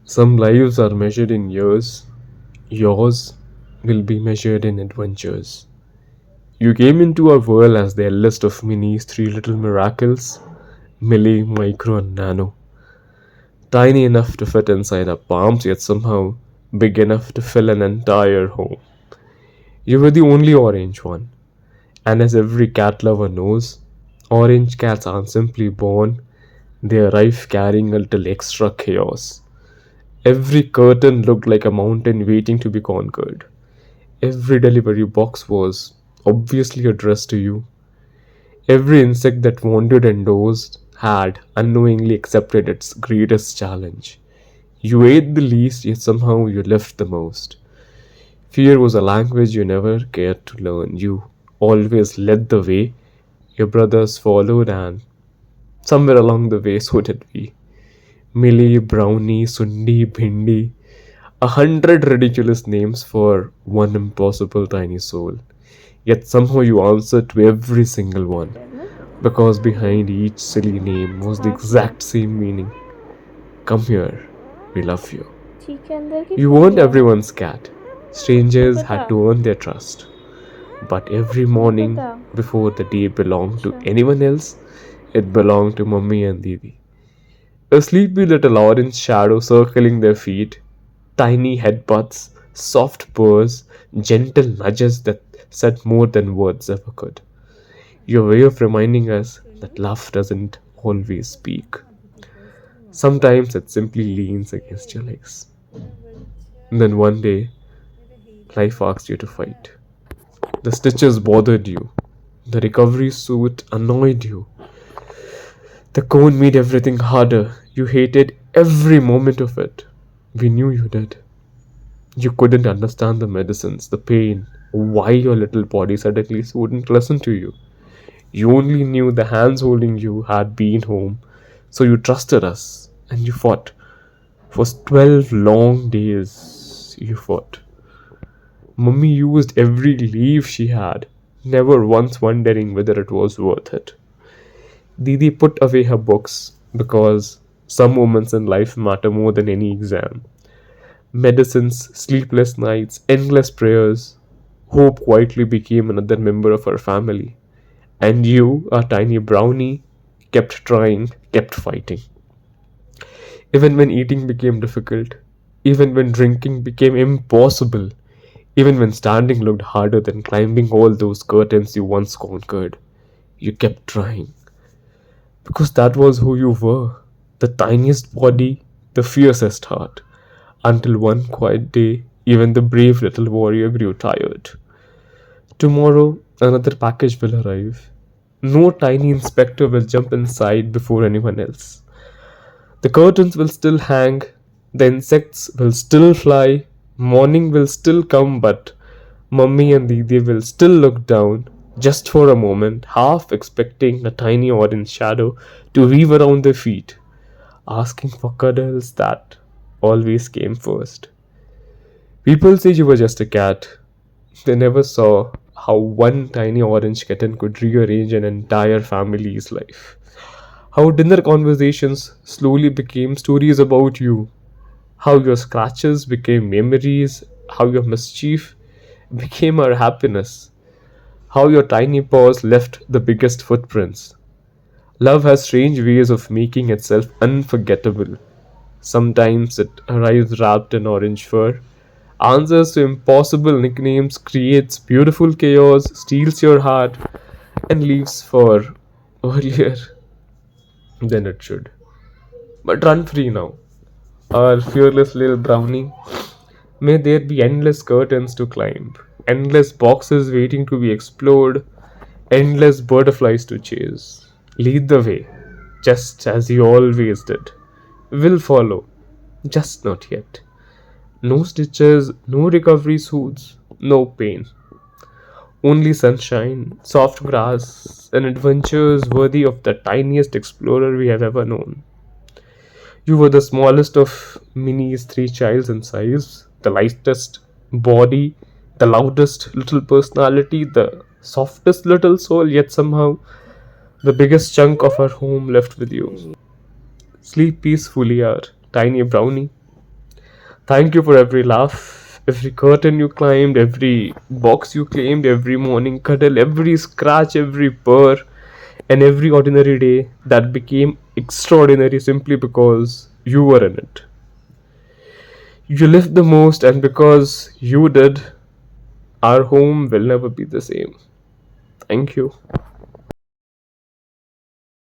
Some lives are measured in years, yours will be measured in adventures. You came into our world as the eldest of Minnie's three little miracles, Millie, Micro, and Nano. Tiny enough to fit inside our palms, yet somehow big enough to fill an entire home. You were the only orange one, and as every cat lover knows, orange cats aren't simply born, they arrive carrying a little extra chaos. Every curtain looked like a mountain waiting to be conquered. Every delivery box was obviously addressed to you. Every insect that wandered indoors had unknowingly accepted its greatest challenge. You ate the least, yet somehow you left the most. Fear was a language you never cared to learn. You always led the way, your brothers followed, and somewhere along the way, so did we. Millie, Brownie, Sundi, Bhindi, 100 ridiculous names for one impossible tiny soul. Yet somehow you answered to every single one, because behind each silly name was the exact same meaning. Come here, we love you. ठीक है अंदर की You छोड़ weren't दिया everyone's cat. Strangers had पता to earn their trust. But every नहीं morning पता before the day belonged to अच्छा anyone else, it belonged to Mummy and Didi. A sleepy little orange shadow circling their feet, tiny headbutts, soft purrs, gentle nudges that said more than words ever could. Your way of reminding us that love doesn't always speak. Sometimes it simply leans against your legs. And then one day, life asks you to fight. The stitches bothered you. The recovery suit annoyed you. The cone made everything harder. You hated every moment of it. We knew you did. You couldn't understand the medicines, the pain, why your little body suddenly wouldn't listen to you. You only knew the hands holding you had been home, so you trusted us and you fought. For 12 long days, you fought. Mummy used every leaf she had, never once wondering whether it was worth it. Didi put away her books because some moments in life matter more than any exam. Medicines, sleepless nights, endless prayers. Hope quietly became another member of our family. And you, our tiny brownie, kept trying, kept fighting. Even when eating became difficult, even when drinking became impossible, even when standing looked harder than climbing all those curtains you once conquered, you kept trying. Because that was who you were, the tiniest body, the fiercest heart. Until one quiet day, even the brave little warrior grew tired. Tomorrow, another package will arrive. No tiny inspector will jump inside before anyone else. The curtains will still hang, the insects will still fly, morning will still come, but Mummy and Didi will still look down, just for a moment, half expecting a tiny orange shadow to weave around their feet, asking for cuddles that always came first. People say you were just a cat. They never saw how one tiny orange kitten could rearrange an entire family's life. How dinner conversations slowly became stories about you. How your scratches became memories. How your mischief became our happiness. How your tiny paws left the biggest footprints. Love has strange ways of making itself unforgettable. Sometimes it arrives wrapped in orange fur, answers to impossible nicknames, creates beautiful chaos, steals your heart, and leaves for earlier than it should. But run free now, our fearless little brownie. May there be endless curtains to climb, endless boxes waiting to be explored, endless butterflies to chase. Lead the way, just as you always did. We'll follow, just not yet. No stitches, no recovery suits, no pain. Only sunshine, soft grass, and adventures worthy of the tiniest explorer we have ever known. You were the smallest of Minnie's three childs in size, the lightest body, the loudest little personality, the softest little soul, yet somehow the biggest chunk of our home left with you. Sleep peacefully, our tiny brownie. Thank you for every laugh, every curtain you climbed, every box you claimed, every morning cuddle, every scratch, every purr, and every ordinary day that became extraordinary simply because you were in it. You lived the most, and because you did, our home will never be the same. Thank you.